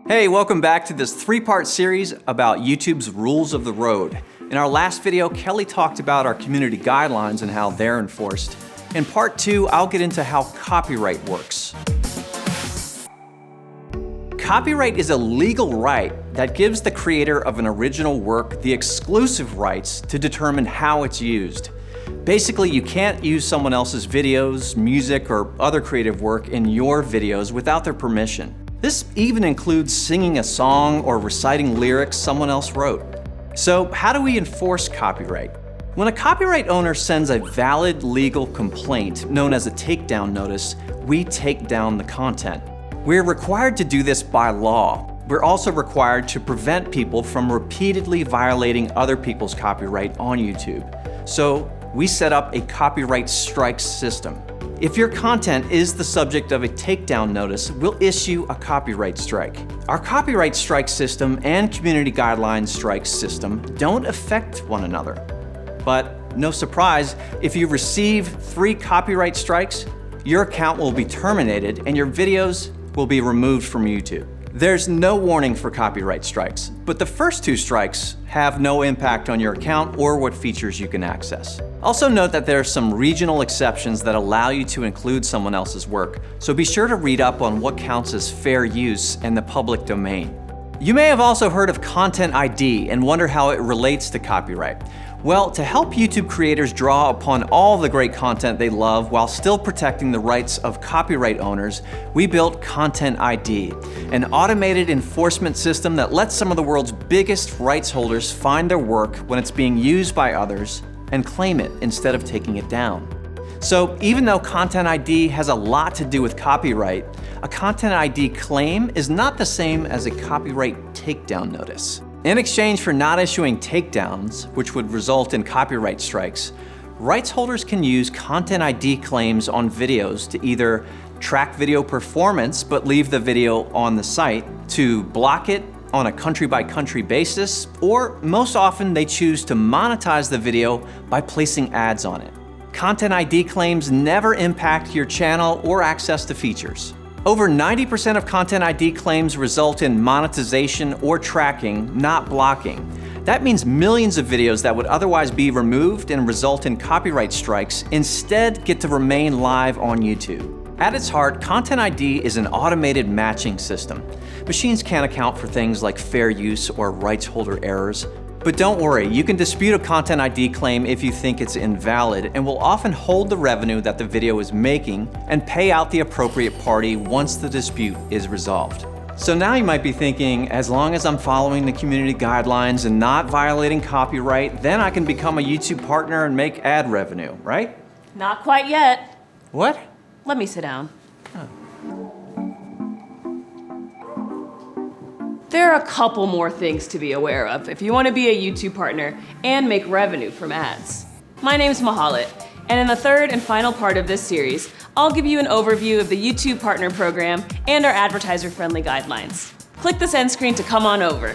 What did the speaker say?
Hey, welcome back to this three-part series about YouTube's rules of the road. In our last video, Kelly talked about our community guidelines and how they're enforced. In part 2, I'll get into how copyright works. Copyright is a legal right that gives the creator of an original work the exclusive rights to determine how it's used. Basically, you can't use someone else's videos, music, or other creative work in your videos without their permission. This even includes singing a song or reciting lyrics someone else wrote. So how do we enforce copyright? When a copyright owner sends a valid legal complaint, known as a takedown notice, we take down the content. We're required to do this by law. We're also required to prevent people from repeatedly violating other people's copyright on YouTube. So we set up a copyright strikes system. If your content is the subject of a takedown notice, we'll issue a copyright strike. Our copyright strike system and community guidelines strike system don't affect one another. But no surprise, if you receive 3 copyright strikes, your account will be terminated and your videos will be removed from YouTube. There's no warning for copyright strikes, but the first 2 strikes have no impact on your account or what features you can access. Also note that there are some regional exceptions that allow you to include someone else's work, so be sure to read up on what counts as fair use in the public domain. You may have also heard of Content ID and wonder how it relates to copyright. Well, to help YouTube creators draw upon all the great content they love while still protecting the rights of copyright owners, we built Content ID, an automated enforcement system that lets some of the world's biggest rights holders find their work when it's being used by others and claim it instead of taking it down. So even though Content ID has a lot to do with copyright, a Content ID claim is not the same as a copyright takedown notice. In exchange for not issuing takedowns, which would result in copyright strikes, rights holders can use Content ID claims on videos to either track video performance but leave the video on the site, to block it on a country-by-country basis, or most often they choose to monetize the video by placing ads on it. Content ID claims never impact your channel or access to features. Over 90% of Content ID claims result in monetization or tracking, not blocking. That means millions of videos that would otherwise be removed and result in copyright strikes instead get to remain live on YouTube. At its heart, Content ID is an automated matching system. Machines can't account for things like fair use or rights holder errors. But don't worry, you can dispute a Content ID claim if you think it's invalid, and will often hold the revenue that the video is making and pay out the appropriate party once the dispute is resolved. So now you might be thinking, as long as I'm following the community guidelines and not violating copyright, then I can become a YouTube partner and make ad revenue, right? Not quite yet. What? Let me sit down. Oh. There are a couple more things to be aware of if you want to be a YouTube partner and make revenue from ads. My name's Mahalit, and in the third and final part of this series, I'll give you an overview of the YouTube Partner Program and our advertiser-friendly guidelines. Click this end screen to come on over.